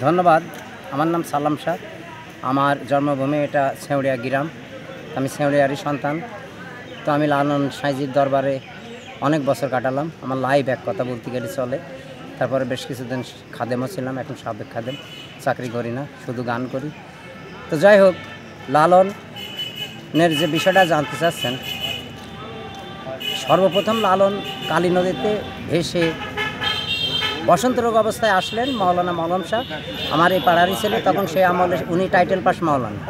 ধন্যবাদ। আমার নাম সালাম শাহ। আমার জন্মভূমি এটা ছেঁউড়িয়া গ্রাম। আমি ছেঁউড়িয়ারই সন্তান। তো আমি লালন সাঁইজির দরবারে অনেক বছর কাটালাম। আমার লাইফ এক কথা বলতে গেলে চলে। তারপরে বেশ কিছুদিন খাদেমও ছিলাম। এখন সাবেক খাদেম, চাকরি করি না, শুধু গান করি। তো যাই হোক, লালনের যে বিষয়টা জানতে চাচ্ছেন, সর্বপ্রথম লালন কালী নদীতে ভেসে বসন্ত রোগ অবস্থায় আসলেন। মাওলানা মলম শাহ আমার এই পাড়ারই ছেলে। তখন সে আমলে উনি টাইটেল পাস মাওলানা।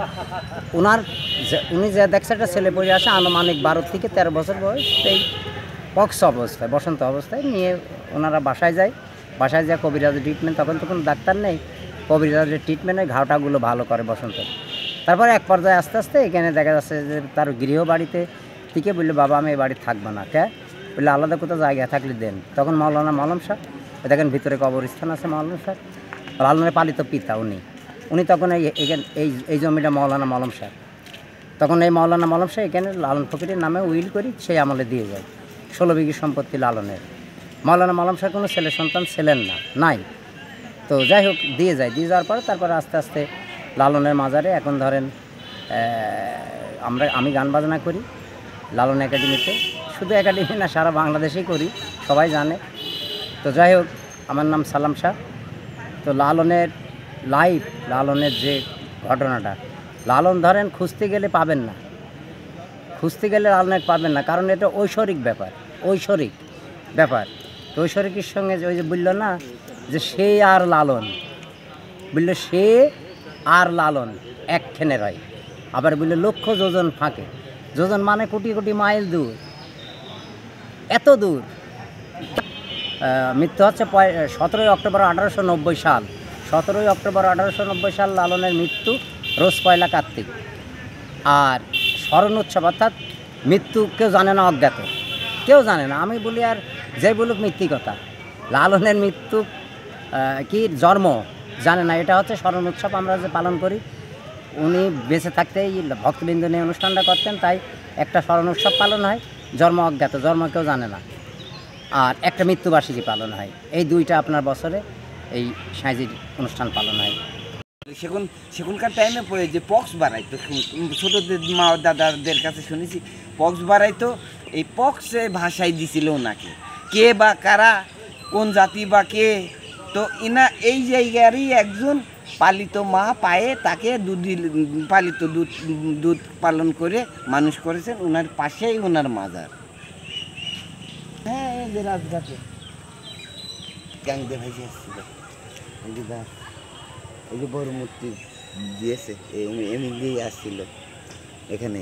উনি যে দেখছে একটা ছেলে পড়ে আসে আনুমানিক 12 থেকে 13 বছর বয়স, সেই পক্স অবস্থায়, বসন্ত অবস্থায় নিয়ে ওনারা বাসায় যায় কবিরাজের ট্রিটমেন্ট। তখন তো কোনো ডাক্তার নেই, কবিরাজের ট্রিটমেন্টে ঘাওটাগুলো ভালো করে বসন্ত। তারপরে এক পর্যায়ে আস্তে আস্তে এখানে দেখা যাচ্ছে যে তার গৃহবাড়িতে থেকে বললো, বাবা আমি এই বাড়ি থাকবো না। কে বললে, আলাদা কোথাও জায়গা থাকলে দেন। তখন মাওলানা মলম শাহ, দেখেন ভিতরে কবরস্থান আছে মাওলানা শাহ, লালনের পালিত পিতা উনি তখন এই জমিটা মাওলানা মলম শাহ। তখন এই মাওলানা মলম শাহ এখানে লালন ফকিরের নামে উইল করি সেই আমলে দিয়ে যায়। 16 বিঘি সম্পত্তি লালনের। মাওলানা মলম শাহ কোনো ছেলে সন্তান ছিলেন না, নাই। তো যাই হোক দিয়ে দিয়ে যাওয়ার পর তারপরে আস্তে আস্তে লালনের মাজারে এখন ধরেন আমি গান বাজনা করি লালন একাডেমিতে। শুধু একাডেমি না, সারা বাংলাদেশেই করি, সবাই জানে। তো যাই হোক, আমার নাম সালাম শাহ। তো লালনের লাইফ, লালনের যে ঘটনাটা, লালন ধরেন খুঁজতে গেলে পাবেন না, লালনের পাবেন না, কারণ এটা ঐশ্বরিক ব্যাপার। তো ঐশ্বরিকের সঙ্গে ওই যে বলল না যে সে আর লালন, বলল সে আর লালন একখানে রয়। আবার বলল লক্ষ যোজন ফাঁকে। যোজন মানে কোটি কোটি মাইল দূর, এত দূর। মৃত্যু হচ্ছে 17 অক্টোবর 1890 সাল। 17 অক্টোবর 1890 সাল লালনের মৃত্যু, রোজ 1 কার্তিক। আর স্মরণ উৎসব অর্থাৎ মৃত্যু কেউ জানে না, অজ্ঞাত, কেউ জানে না। আমি বলি আর যে বলুক মিথ্যি কথা, লালনের মৃত্যু কি জন্ম জানে না। এটা হচ্ছে স্মরণ উৎসব আমরা যে পালন করি। উনি বেঁচে থাকতেই ভক্তবৃন্দ নিয়ে অনুষ্ঠানটা করতেন, তাই একটা স্মরণ উৎসব পালন হয়। জন্ম অজ্ঞাত, জন্ম কেউ জানে না। আর একটা মৃত্যুবার্ষিকী পালন হয়। এই দুইটা আপনার বছরে এই সাঁইজির অনুষ্ঠান পালন হয়। সেখানকার টাইমে পড়ে যে পক্স বাড়াইতো, ছোটোদের মা দাদাদের কাছে শুনেছি পক্স বাড়াইতো। এই পক্সে ভাষায় দিছিল ওনাকে, কে বা কারা, কোন জাতি বা কে। তো ইনা এই জায়গারই একজন পালিত মা পায়ে তাকে পালিত দুধ পালন করে মানুষ করেছেন। ওনার পাশেই ওনার মাজার। হ্যাঁ, এই যে রাজঘাটে গ্যাং দিয়ে ভাইসে আসছিল, এই যে বড় মূর্তি দিয়েছে, এমনি দিয়েই আসছিল এখানে।